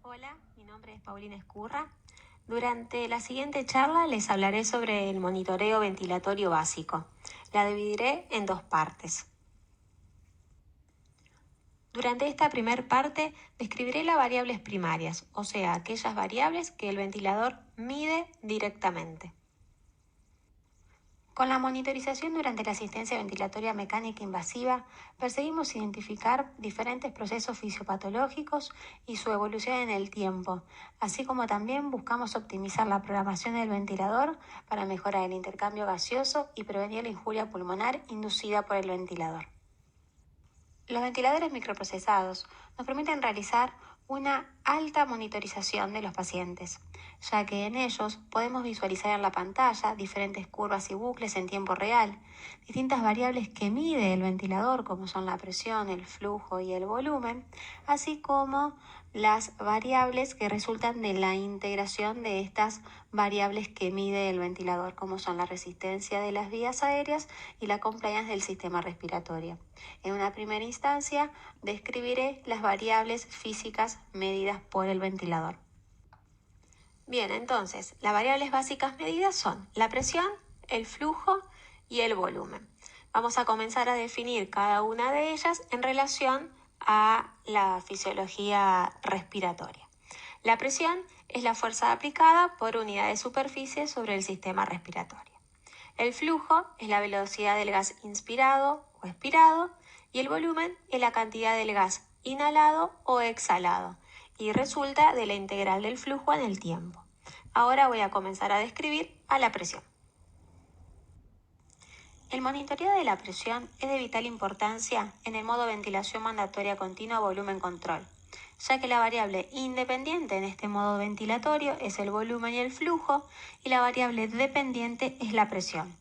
Hola, mi nombre es Paulina Escurra. Durante la siguiente charla les hablaré sobre el monitoreo ventilatorio básico. La dividiré en dos partes. Durante esta primera parte describiré las variables primarias, o sea, aquellas variables que el ventilador mide directamente. Con la monitorización durante la asistencia ventilatoria mecánica invasiva, perseguimos identificar diferentes procesos fisiopatológicos y su evolución en el tiempo, así como también buscamos optimizar la programación del ventilador para mejorar el intercambio gaseoso y prevenir la injuria pulmonar inducida por el ventilador. Los ventiladores microprocesados nos permiten realizar una alta monitorización de los pacientes, ya que en ellos podemos visualizar en la pantalla diferentes curvas y bucles en tiempo real, distintas variables que mide el ventilador como son la presión, el flujo y el volumen, así como las variables que resultan de la integración de estas variables que mide el ventilador, como son la resistencia de las vías aéreas y la compliance del sistema respiratorio. En una primera instancia, describiré las variables físicas medidas por el ventilador. Bien, entonces, las variables básicas medidas son la presión, el flujo y el volumen. Vamos a comenzar a definir cada una de ellas en relación a la fisiología respiratoria. La presión es la fuerza aplicada por unidad de superficie sobre el sistema respiratorio. El flujo es la velocidad del gas inspirado o expirado y el volumen es la cantidad del gas inhalado o exhalado y resulta de la integral del flujo en el tiempo. Ahora voy a comenzar a describir a la presión. El monitoreo de la presión es de vital importancia en el modo ventilación mandatoria continua volumen control, ya que la variable independiente en este modo ventilatorio es el volumen y el flujo y la variable dependiente es la presión.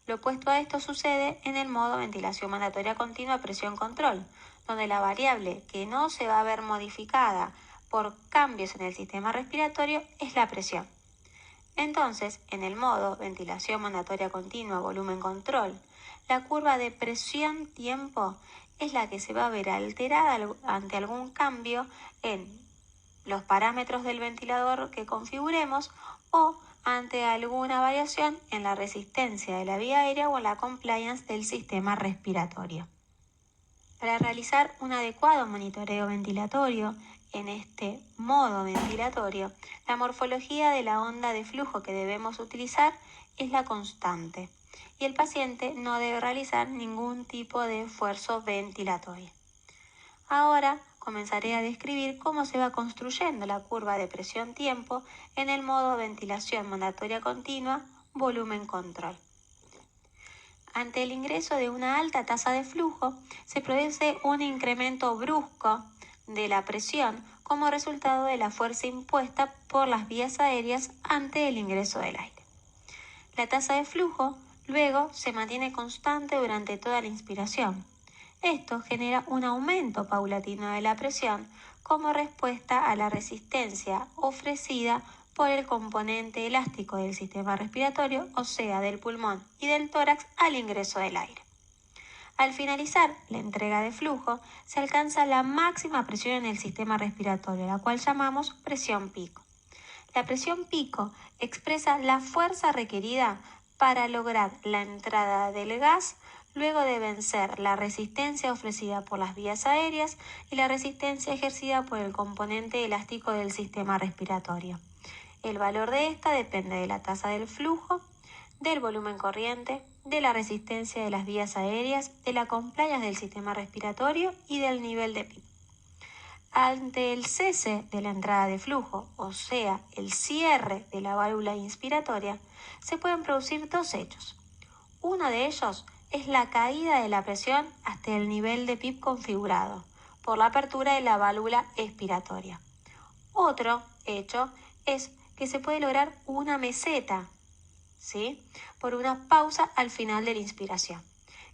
Lo opuesto a esto sucede en el modo ventilación mandatoria continua presión control, donde la variable que no se va a ver modificada por cambios en el sistema respiratorio es la presión. Entonces, en el modo ventilación mandatoria continua volumen control, la curva de presión-tiempo es la que se va a ver alterada ante algún cambio en los parámetros del ventilador que configuremos o ante alguna variación en la resistencia de la vía aérea o en la compliance del sistema respiratorio. Para realizar un adecuado monitoreo ventilatorio en este modo ventilatorio, la morfología de la onda de flujo que debemos utilizar es la constante y el paciente no debe realizar ningún tipo de esfuerzo ventilatorio. Ahora comenzaré a describir cómo se va construyendo la curva de presión-tiempo en el modo ventilación mandatoria continua volumen control. Ante el ingreso de una alta tasa de flujo, se produce un incremento brusco de la presión como resultado de la fuerza impuesta por las vías aéreas ante el ingreso del aire. La tasa de flujo luego se mantiene constante durante toda la inspiración. Esto genera un aumento paulatino de la presión como respuesta a la resistencia ofrecida por el componente elástico del sistema respiratorio, o sea, del pulmón y del tórax al ingreso del aire. Al finalizar la entrega de flujo, se alcanza la máxima presión en el sistema respiratorio, la cual llamamos presión pico. La presión pico expresa la fuerza requerida para lograr la entrada del gas luego de vencer la resistencia ofrecida por las vías aéreas y la resistencia ejercida por el componente elástico del sistema respiratorio. El valor de esta depende de la tasa del flujo, del volumen corriente, de la resistencia de las vías aéreas, de la compliance del sistema respiratorio y del nivel de PIB. Ante el cese de la entrada de flujo, o sea, el cierre de la válvula inspiratoria, se pueden producir dos hechos. Uno de ellos es la caída de la presión hasta el nivel de PIB configurado por la apertura de la válvula expiratoria. Otro hecho es que se puede lograr una meseta, ¿sí?, por una pausa al final de la inspiración.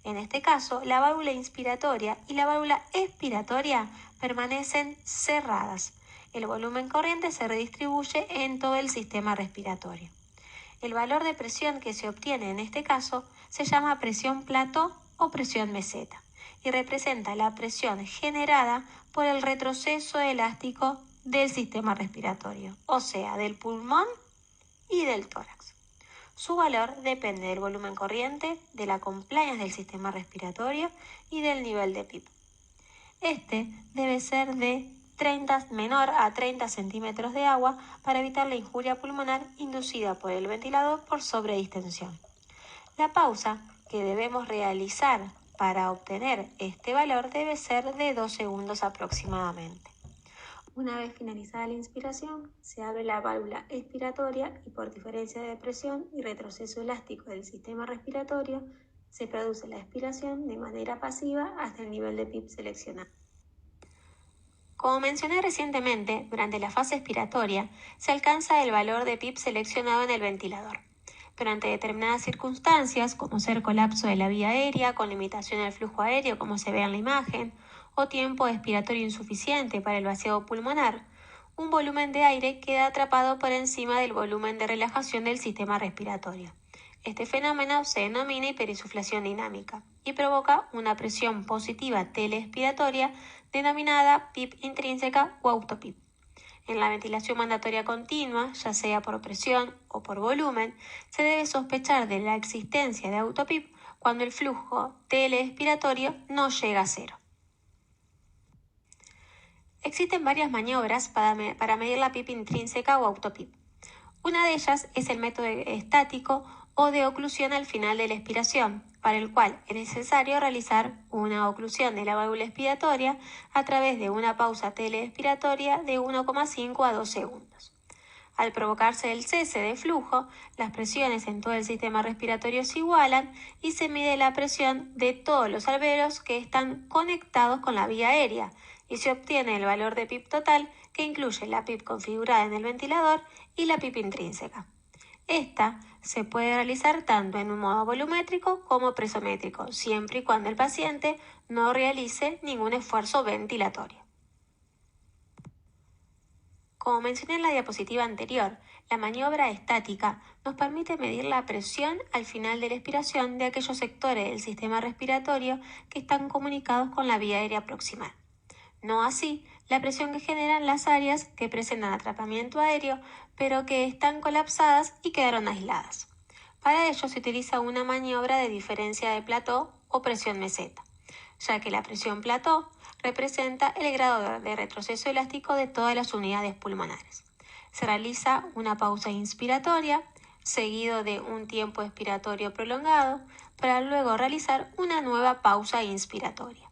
En este caso, la válvula inspiratoria y la válvula expiratoria permanecen cerradas. El volumen corriente se redistribuye en todo el sistema respiratorio. El valor de presión que se obtiene en este caso se llama presión plató o presión meseta y representa la presión generada por el retroceso elástico del sistema respiratorio, o sea, del pulmón y del tórax. Su valor depende del volumen corriente, de la compliance del sistema respiratorio y del nivel de PIB. Este debe ser de menor a 30 centímetros de agua para evitar la injuria pulmonar inducida por el ventilador por sobredistensión. La pausa que debemos realizar para obtener este valor debe ser de 2 segundos aproximadamente. Una vez finalizada la inspiración, se abre la válvula expiratoria y por diferencia de presión y retroceso elástico del sistema respiratorio, se produce la expiración de manera pasiva hasta el nivel de PIB seleccionado. Como mencioné recientemente, durante la fase expiratoria se alcanza el valor de PIB seleccionado en el ventilador. Durante determinadas circunstancias, como ser colapso de la vía aérea con limitación al flujo aéreo como se ve en la imagen, o tiempo expiratorio insuficiente para el vaciado pulmonar, un volumen de aire queda atrapado por encima del volumen de relajación del sistema respiratorio. Este fenómeno se denomina hiperinsuflación dinámica y provoca una presión positiva teleexpiratoria denominada PIB intrínseca o autoPIB. En la ventilación mandatoria continua, ya sea por presión o por volumen, se debe sospechar de la existencia de autoPIB cuando el flujo teleexpiratorio no llega a cero. Existen varias maniobras para medir la PIB intrínseca o autoPIB. Una de ellas es el método estático o de oclusión al final de la expiración, para el cual es necesario realizar una oclusión de la válvula expiratoria a través de una pausa teleexpiratoria de 1,5 a 2 segundos. Al provocarse el cese de flujo, las presiones en todo el sistema respiratorio se igualan y se mide la presión de todos los alvéolos que están conectados con la vía aérea y se obtiene el valor de PIB total que incluye la PIB configurada en el ventilador y la PIB intrínseca. Esta se puede realizar tanto en un modo volumétrico como presométrico, siempre y cuando el paciente no realice ningún esfuerzo ventilatorio. Como mencioné en la diapositiva anterior, la maniobra estática nos permite medir la presión al final de la expiración de aquellos sectores del sistema respiratorio que están comunicados con la vía aérea proximal. No así la presión que generan las áreas que presentan atrapamiento aéreo, pero que están colapsadas y quedaron aisladas. Para ello se utiliza una maniobra de diferencia de plató o presión meseta, ya que la presión plató representa el grado de retroceso elástico de todas las unidades pulmonares. Se realiza una pausa inspiratoria, seguido de un tiempo expiratorio prolongado, para luego realizar una nueva pausa inspiratoria.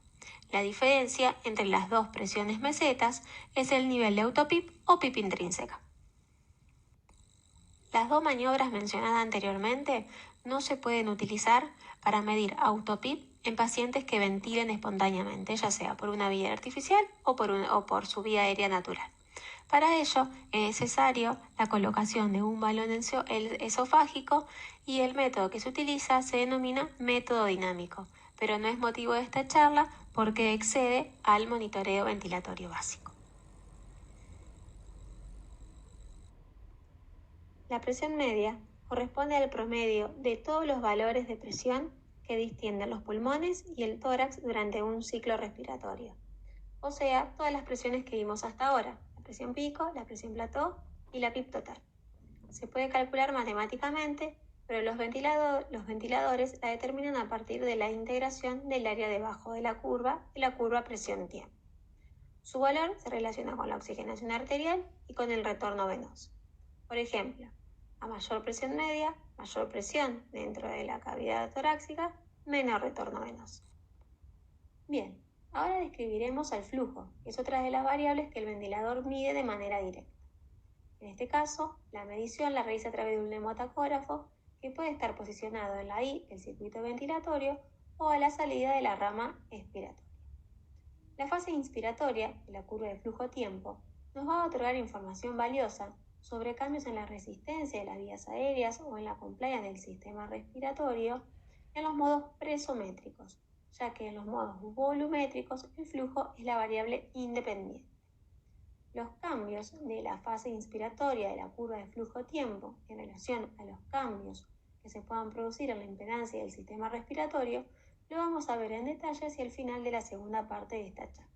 La diferencia entre las dos presiones mesetas es el nivel de autoPIB o PIB intrínseca. Las dos maniobras mencionadas anteriormente no se pueden utilizar para medir autoPIB en pacientes que ventilen espontáneamente, ya sea por una vía artificial o por su vía aérea natural. Para ello es necesario la colocación de un balón esofágico y el método que se utiliza se denomina método dinámico, pero no es motivo de esta charla porque excede al monitoreo ventilatorio básico. La presión media corresponde al promedio de todos los valores de presión que distienden los pulmones y el tórax durante un ciclo respiratorio. O sea, todas las presiones que vimos hasta ahora, la presión pico, la presión plató y la PIB total. Se puede calcular matemáticamente, pero los ventiladores la determinan a partir de la integración del área debajo de la curva presión-tiempo. Su valor se relaciona con la oxigenación arterial y con el retorno venoso. Por ejemplo, a mayor presión media, mayor presión dentro de la cavidad torácica, menor retorno venoso. Bien, ahora describiremos el flujo, que es otra de las variables que el ventilador mide de manera directa. En este caso, la medición la realiza a través de un neumotacógrafo que puede estar posicionado en la I del circuito ventilatorio o a la salida de la rama expiratoria. La fase inspiratoria, de la curva de flujo-tiempo, nos va a otorgar información valiosa sobre cambios en la resistencia de las vías aéreas o en la compliance del sistema respiratorio en los modos presométricos, ya que en los modos volumétricos el flujo es la variable independiente. Los cambios de la fase inspiratoria de la curva de flujo-tiempo en relación a los cambios que se puedan producir en la impedancia del sistema respiratorio lo vamos a ver en detalle hacia el final de la segunda parte de esta charla.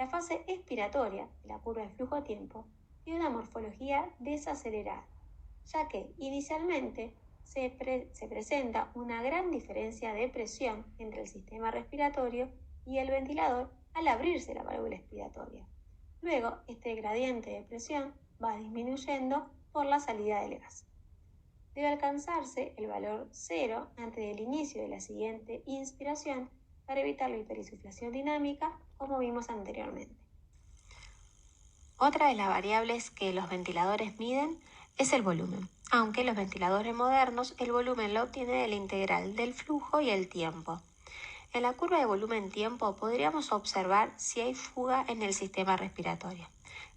la fase expiratoria de la curva de flujo-tiempo y una morfología desacelerada, ya que inicialmente se presenta una gran diferencia de presión entre el sistema respiratorio y el ventilador al abrirse la válvula expiratoria. Luego, este gradiente de presión va disminuyendo por la salida del gas. Debe alcanzarse el valor 0 antes del inicio de la siguiente inspiración para evitar la hiperinsuflación dinámica, como vimos anteriormente. Otra de las variables que los ventiladores miden es el volumen, aunque los ventiladores modernos el volumen lo obtiene de la integral del flujo y el tiempo. En la curva de volumen-tiempo podríamos observar si hay fuga en el sistema respiratorio,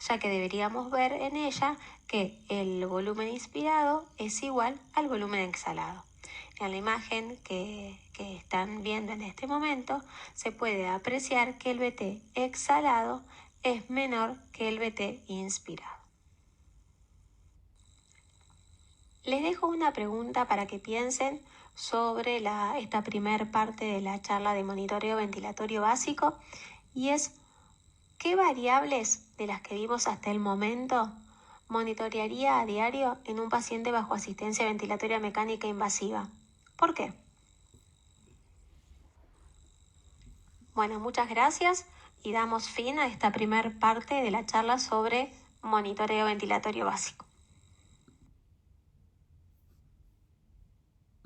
ya que deberíamos ver en ella que el volumen inspirado es igual al volumen exhalado. En la imagen que están viendo en este momento se puede apreciar que el VT exhalado es menor que el VT inspirado. Les dejo una pregunta para que piensen sobre esta primer parte de la charla de monitoreo ventilatorio básico, y es: ¿qué variables de las que vimos hasta el momento monitorearía a diario en un paciente bajo asistencia ventilatoria mecánica invasiva? ¿Por qué? Bueno, muchas gracias y damos fin a esta primer parte de la charla sobre monitoreo ventilatorio básico.